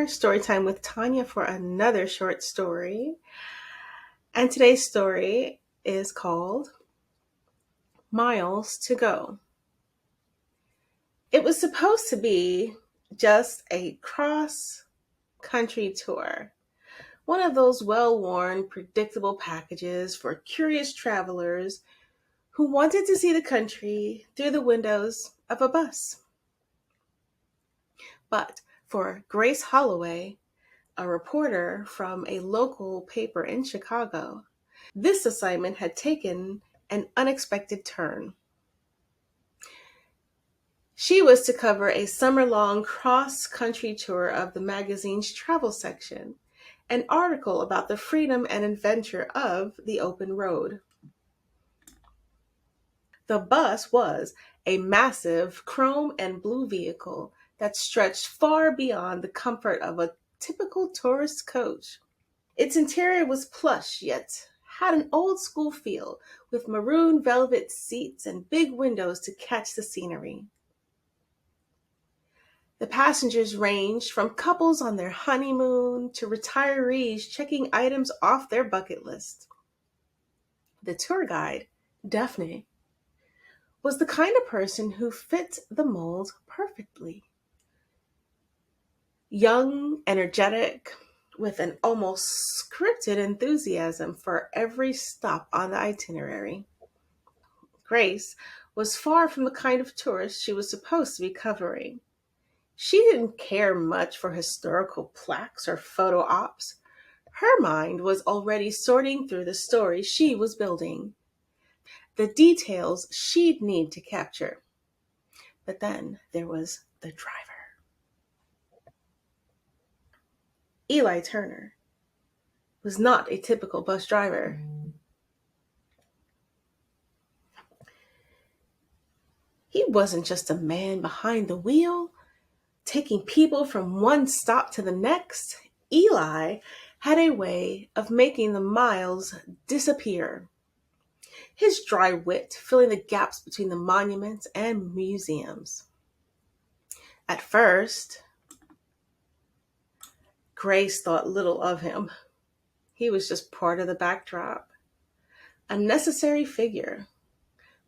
here, Storytime with Tanya, for another short story. And today's story is called Miles to Go. It was supposed to be just a cross country tour, one of those well worn, predictable packages for curious travelers who wanted to see the country through the windows of a bus. But for Grace Holloway, a reporter from a local paper in Chicago, this assignment had taken an unexpected turn. She was to cover a summer-long cross-country tour of the magazine's travel section, an article about the freedom and adventure of the open road. The bus was a massive chrome and blue vehicle that stretched far beyond the comfort of a typical tourist coach. Its interior was plush, yet had an old-school feel, with maroon velvet seats and big windows to catch the scenery. The passengers ranged from couples on their honeymoon to retirees checking items off their bucket list. The tour guide, Daphne, was the kind of person who fit the mold perfectly. Young, energetic, with an almost scripted enthusiasm for every stop on the itinerary. Grace was far from the kind of tourist she was supposed to be covering. She didn't care much for historical plaques or photo ops. Her mind was already sorting through the story she was building, the details she'd need to capture. But then there was the driver. Eli Turner was not a typical bus driver. He wasn't just a man behind the wheel, taking people from one stop to the next. Eli had a way of making the miles disappear, his dry wit filling the gaps between the monuments and museums. At first, Grace thought little of him. He was just part of the backdrop, a necessary figure.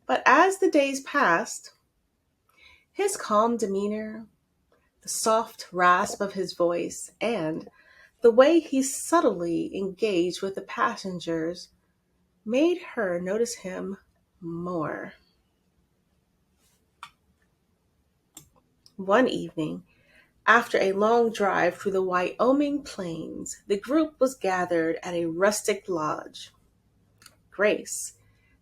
But as the days passed, his calm demeanor, the soft rasp of his voice, and the way he subtly engaged with the passengers made her notice him more. One evening, after a long drive through the Wyoming plains, the group was gathered at a rustic lodge. Grace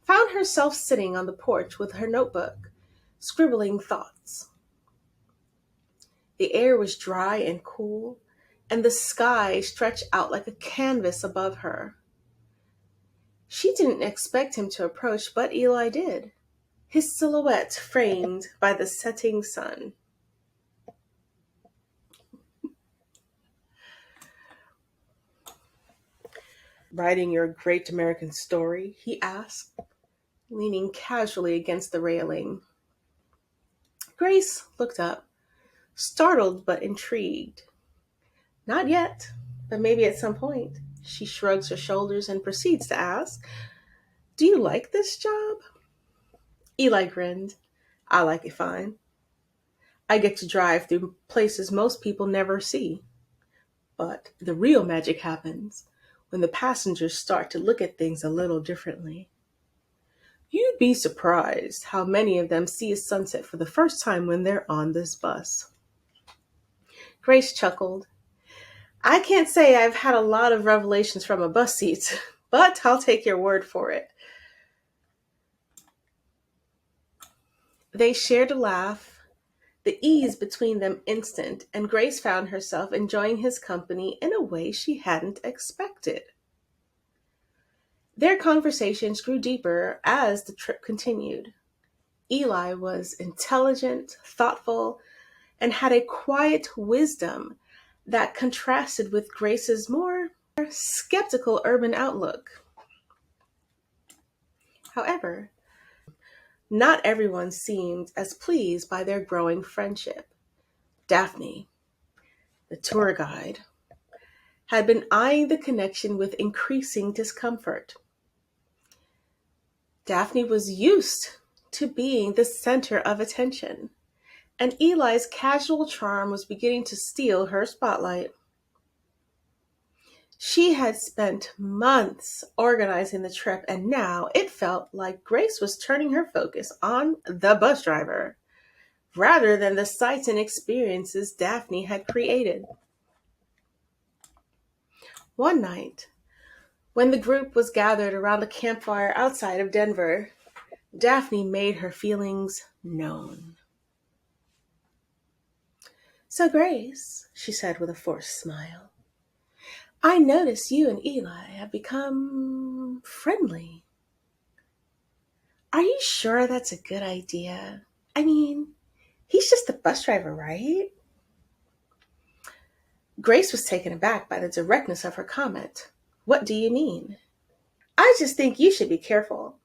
found herself sitting on the porch with her notebook, scribbling thoughts. The air was dry and cool, and the sky stretched out like a canvas above her. She didn't expect him to approach, but Eli did, his silhouette framed by the setting sun. "Writing your great American story?" he asked, leaning casually against the railing. Grace looked up, startled but intrigued. "Not yet, but maybe at some point." She shrugs her shoulders and proceeds to ask, "Do you like this job?" Eli grinned. "I like it fine. I get to drive through places most people never see. But the real magic happens when the passengers start to look at things a little differently. You'd be surprised how many of them see a sunset for the first time when they're on this bus." Grace chuckled. "I can't say I've had a lot of revelations from a bus seat, but I'll take your word for it." They shared a laugh, the ease between them instant, and Grace found herself enjoying his company in a way she hadn't expected. Their conversations grew deeper as the trip continued. Eli was intelligent, thoughtful, and had a quiet wisdom that contrasted with Grace's more skeptical urban outlook. However, not everyone seemed as pleased by their growing friendship. Daphne, The tour guide had been eyeing the connection with increasing discomfort. Daphne was used to being the center of attention, and Eli's casual charm was beginning to steal her spotlight. She had spent months organizing the trip, and now it felt like Grace was turning her focus on the bus driver rather than the sights and experiences Daphne had created. One night, when the group was gathered around a campfire outside of Denver, Daphne made her feelings known. "So, Grace," she said with a forced smile, "I notice you and Eli have become friendly. Are you sure that's a good idea? I mean, he's just a bus driver, right?" Grace was taken aback by the directness of her comment. "What do you mean?" "I just think you should be careful.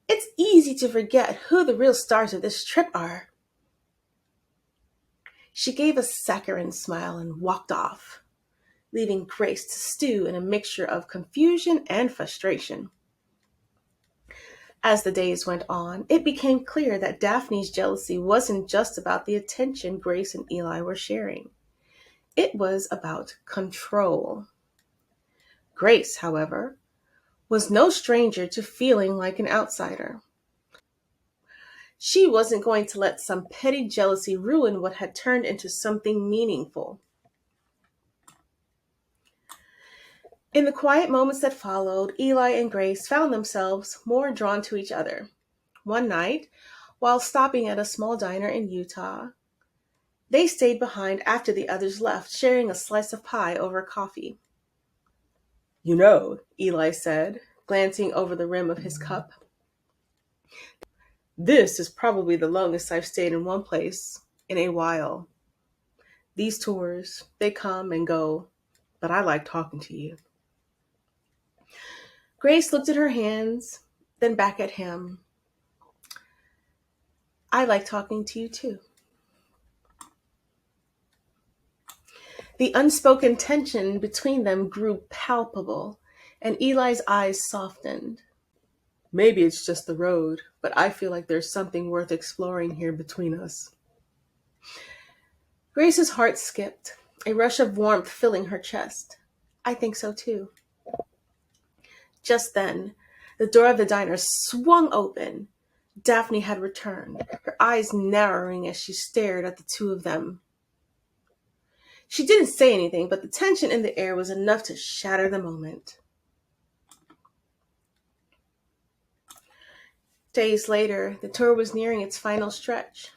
It's easy to forget who the real stars of this trip are." She gave a saccharine smile and walked off, leaving Grace to stew in a mixture of confusion and frustration. As the days went on, it became clear that Daphne's jealousy wasn't just about the attention Grace and Eli were sharing. It was about control. Grace, however, was no stranger to feeling like an outsider. She wasn't going to let some petty jealousy ruin what had turned into something meaningful. In the quiet moments that followed, Eli and Grace found themselves more drawn to each other. One night, while stopping at a small diner in Utah, they stayed behind after the others left, sharing a slice of pie over coffee. "You know," Eli said, glancing over the rim of his cup, "this is probably the longest I've stayed in one place in a while. These tours, they come and go, but I like talking to you." Grace looked at her hands, then back at him. "I like talking to you too." The unspoken tension between them grew palpable, and Eli's eyes softened. "Maybe it's just the road, but I feel like there's something worth exploring here between us." Grace's heart skipped, a rush of warmth filling her chest. "I think so too." Just then, the door of the diner swung open. Daphne had returned, her eyes narrowing as she stared at the two of them. She didn't say anything, but the tension in the air was enough to shatter the moment. Days later, the tour was nearing its final stretch.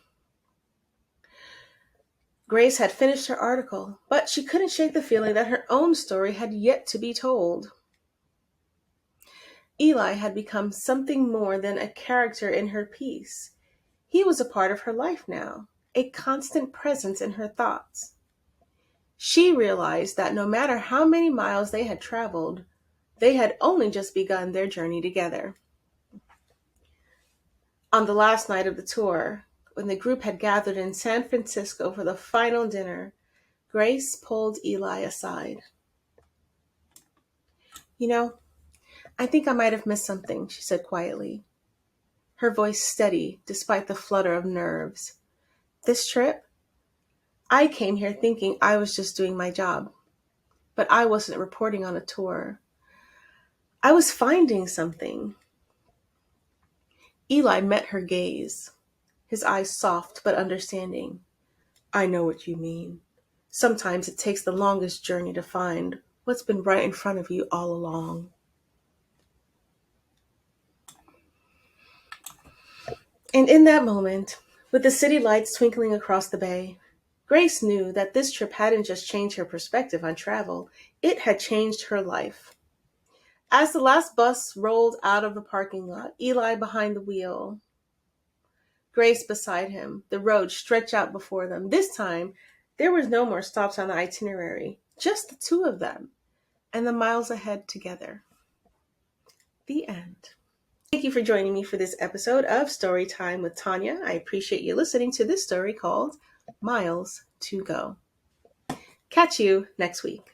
Grace had finished her article, but she couldn't shake the feeling that her own story had yet to be told. Eli had become something more than a character in her piece. He was a part of her life now, a constant presence in her thoughts. She realized that no matter how many miles they had traveled, they had only just begun their journey together. On the last night of the tour, when the group had gathered in San Francisco for the final dinner, Grace pulled Eli aside. "You know, I think I might have missed something," she said quietly, her voice steady despite the flutter of nerves. "This trip, I came here thinking I was just doing my job, but I wasn't reporting on a tour. I was finding something." Eli met her gaze, his eyes soft but understanding. "I know what you mean. Sometimes it takes the longest journey to find what's been right in front of you all along." And in that moment, with the city lights twinkling across the bay, Grace knew that this trip hadn't just changed her perspective on travel, it had changed her life. As the last bus rolled out of the parking lot, Eli behind the wheel, Grace beside him, the road stretched out before them. This time, there was no more stops on the itinerary, just the two of them, and the miles ahead together. The end. Thank you for joining me for this episode of Story Time with Tanya. I appreciate you listening to this story called Miles to Go. Catch you next week.